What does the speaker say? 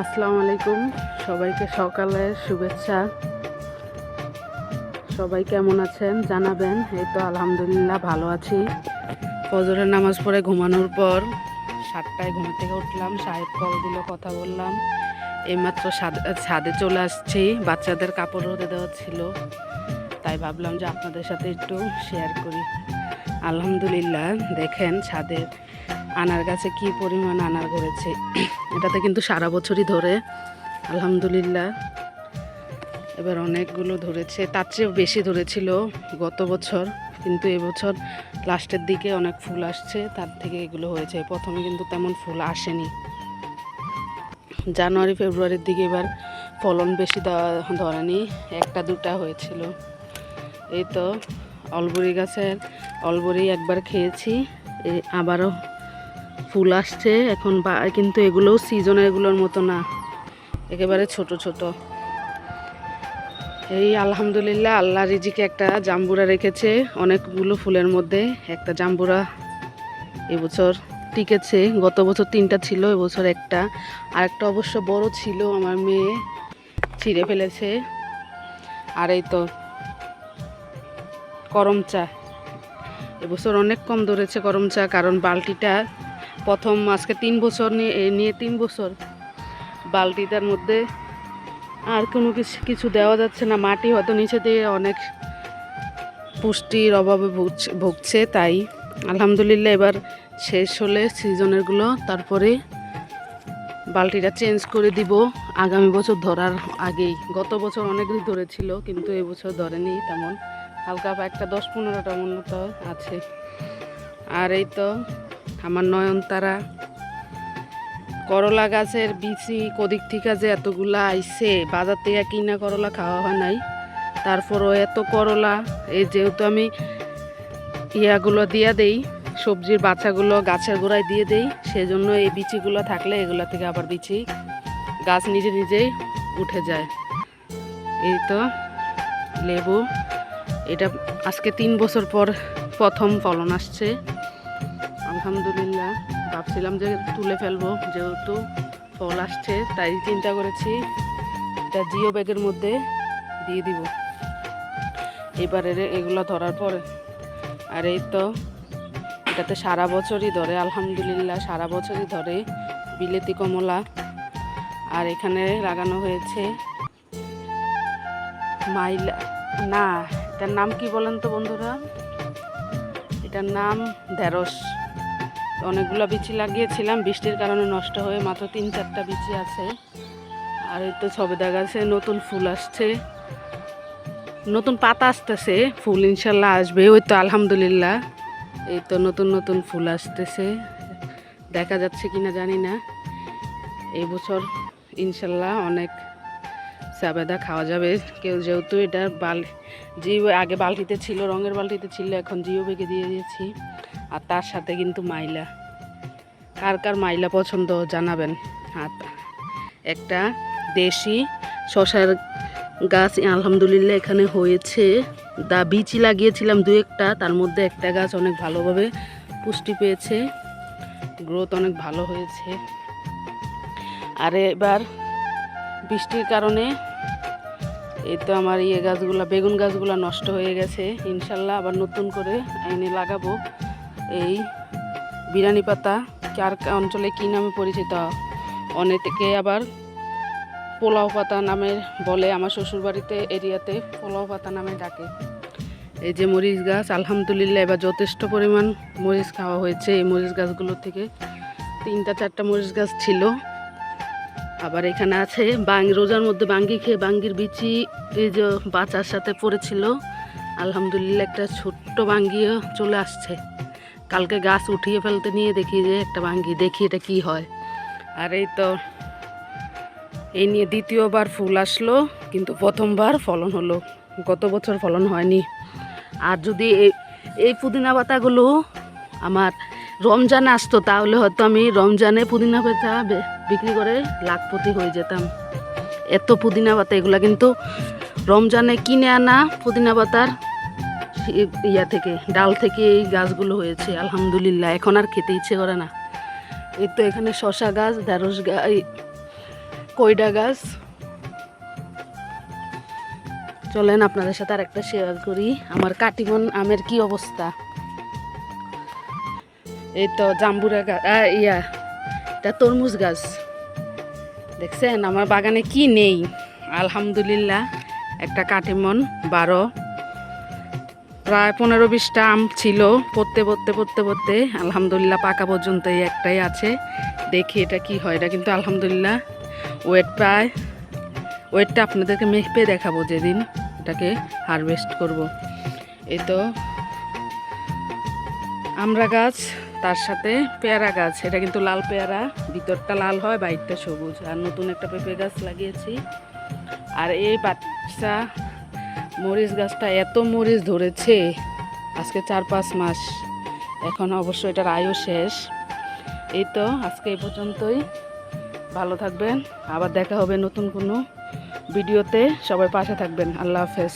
আসসালামু আলাইকুম, সবাইকে সকালের শুভেচ্ছা। সবাই কেমন আছেন জানাবেন। এই তো আলহামদুলিল্লাহ ভালো আছি। ফজরের নামাজ পড়ে ঘুমানোর পর 7টায় ঘুম থেকে উঠলাম, সাহেব কল দিল, কথা বললাম। এইমাত্র ছাদে চলে আসছি, বাচ্চাদের কাপড় রোদে দেওয়া ছিল, তাই ভাবলাম যে আপনাদের সাথে একটু শেয়ার করি। আলহামদুলিল্লাহ দেখেন ছাদের আনার গাছে কি পরিমাণ আনার ধরেছে। এটাতে কিন্তু সারা বছরই ধরে, আলহামদুলিল্লাহ। এবার অনেকগুলো ধরেছে, তার চেয়েও বেশি ধরেছিল গত বছর, কিন্তু এবছর লাস্টের দিকে অনেক ফুল আসছে, তার থেকে এগুলো হয়েছে। প্রথমে কিন্তু তেমন ফুল আসেনি, জানুয়ারি ফেব্রুয়ারির দিকে এবার ফলন বেশি ধরেনি, একটা দুটা হয়েছিল। এই তো অলবরি গাছের অলবরি একবার খেয়েছি, আবারও ফুল আসছে এখন, কিন্তু এগুলোও সিজনের এগুলোর মতো না, একেবারে ছোট ছোট। এই আলহামদুলিল্লাহ আল্লাহ রিজিকে একটা জাম্বুরা রেখেছে, অনেকগুলো ফুলের মধ্যে একটা জাম্বুরা এবছর টিকেছে। গত বছর 3টা ছিল, এবছর একটা, আরেকটা অবশ্য বড় ছিল, আমার মেয়ে ছিঁড়ে ফেলেছে। আর এই তো করম চা, এবছর অনেক কম ধরেছে করম চা, কারণ বালতিটা প্রথম আজকে 3 বছর নিয়ে 3 বছর বালতিটার মধ্যে আর কোনো কিছু দেওয়া যাচ্ছে না, মাটি হয়তো নিচে দিয়ে অনেক পুষ্টির অভাবে ভুগছে। তাই আলহামদুলিল্লাহ এবার শেষ হলে সিজনেরগুলো তারপরে বালতিটা চেঞ্জ করে দিব আগামী বছর ধরার আগেই। গত বছর অনেক ধরেছিল, কিন্তু এবছর ধরেনি তেমন, হালকা একটা 10-15টা মতো আছে। আর এই তো আমার নয়নতারা করলা গাছের বিচি কদিক থেকে যে এতগুলা আইছে, বাজার থেকে কিনা করলা খাওয়া হয় নাই, তারপরও এত করলা। এই যেহেতু আমি ইয়াগুলো দিয়ে দেই, সবজির বাচ্চাগুলো গাছের গোড়ায় দিয়ে দেই, সেজন্য এই বিচিগুলো থাকলে এগুলো থেকে আবার বিচি গাছ নিজে নিজেই উঠে যায়। এই তো লেবু, এটা আজকে 3 বছর পর প্রথম ফলন আসছে, আলহামদুলিল্লাহ। ভাবছিলাম যে তুলে ফেলবো, যেহেতু ফল আসছে তাই চিন্তা করেছি এটা জিও ব্যাগের মধ্যে দিয়ে দিব এবারে এগুলো ধরার পরে। আর এই তো এটাতে সারা বছরই ধরে, আলহামদুলিল্লাহ সারা বছরই ধরে বিলেতি কমলা। আর এখানে লাগানো হয়েছে মাইলা, না এটার নাম কি বলেন তো বন্ধুরা, এটার নাম ঢেঁড়স। অনেকগুলো বিচি লাগিয়েছিলাম, বৃষ্টির কারণে নষ্ট হয়ে মাত্র 3-4টা বিচি আছে। আর এই তো সবেদা গাছে নতুন ফুল আসছে, নতুন পাতা আসতেছে, ফুল ইনশাল্লাহ আসবে। ওই তো আলহামদুলিল্লাহ এই তো নতুন নতুন ফুল আসতেছে, দেখা যাচ্ছে কিনা জানি না। এই বছর ইনশাল্লাহ অনেক সাবেদা খাওয়া যাবে। কেউ যেহেতু এটা জিও আগে বালতিতে ছিল, রঙের বালতিতে ছিল, এখন জিও বেগে দিয়ে দিয়েছি। আর তার সাথে কিন্তু মাইলা, কার কার মাইলা পছন্দ জানাবেন। আর একটা দেশি শশার গাছ আলহামদুলিল্লাহ এখানে হয়েছে, বিচি লাগিয়েছিলাম 2-1টা, তার মধ্যে একটা গাছ অনেক ভালোভাবে পুষ্টি পেয়েছে, গ্রোথ অনেক ভালো হয়েছে। আর এবার বৃষ্টির কারণে এই তো আমার গাছগুলো, বেগুন গাছগুলো নষ্ট হয়ে গেছে, ইনশাল্লাহ আবার নতুন করে এনে লাগাবো। এই বিরানি পাতা কার অঞ্চলে কী নামে পরিচিত, অনেকে আবার পোলাও পাতা নামে বলে, আমার শ্বশুরবাড়িতে এরিয়াতে পোলাও পাতা নামে ডাকে। এই যে মরিচ গাছ, আলহামদুলিল্লাহ এবার যথেষ্ট পরিমাণ মরিচ খাওয়া হয়েছে এই মরিচ গাছগুলোর থেকে। 3-4টা মরিচ গাছ ছিল। আবার এখানে আছে রোজার মধ্যে বাঙ্গি খেয়ে বাঙ্গির বিচি এই যে বাচ্চার সাথে পড়েছিল, আলহামদুলিল্লাহ একটা ছোট্ট বাঙ্গিও চলে আসছে। কালকে গাছ উঠিয়ে ফেলতে নিয়ে দেখি যে একটা বাঙ্গি, দেখি এটা কি হয়। আর এই তো এই নিয়ে দ্বিতীয়বার ফুল আসলো, কিন্তু প্রথমবার ফলন হলো, গত বছর ফলন হয়নি। আর যদি এই পুদিনা পাতাগুলো আমার রমজানে আসতো, তাহলে হয়তো আমি রমজানে পুদিনা পাতা বিক্রি করে লাখপতি হয়ে যেতাম। এত পুদিনা পাতা, এগুলা কিন্তু রমজানে কিনে আনা পুদিনা পাতার থেকে, ডাল থেকে এই গাছগুলো হয়েছে, আলহামদুলিল্লাহ। এখন আর খেতে ইচ্ছে করে না। এই তো এখানে শশা গাছ, ঢেঁড়স গাছ, কইডা গাছ। চলেন আপনাদের সাথে আর একটা শেয়ার করি আমার কাটিমন আমের কি অবস্থা। এই তো জাম্বুরা গাছ, এটা তরমুজ গাছ। দেখছেন আমার বাগানে কি নেই। আলহামদুলিল্লাহ একটা কাটিমন 12, প্রায় 15-20টা আম ছিল। পড়তে আলহামদুলিল্লাহ পাকা পর্যন্ত এই একটাই আছে। দেখি এটা কি হয়। এটা কিন্তু আলহামদুলিল্লাহ ওয়েটটা আপনাদেরকে মেপে দেখাবো যেদিন এটাকে হারভেস্ট করব। এই তো আমড়া গাছ, তার সাথে পেয়ারা গাছ। এটা কিন্তু লাল পেয়ারা, ভিতরটা লাল হয় বাইরটা সবুজ। আর নতুন একটা পেঁপে গাছ লাগিয়েছি। আর এই বাচ্চা মরিচ গাছটা এত মরিচ ধরেছে আজকে 4-5 মাস। এখন অবশ্য এটার আয়ু শেষ। এই তো আজকে এই পর্যন্তই। ভালো থাকবেন, আবার দেখা হবে নতুন কোনো ভিডিওতে। সবাই পাশে থাকবেন। আল্লাহ হাফেজ।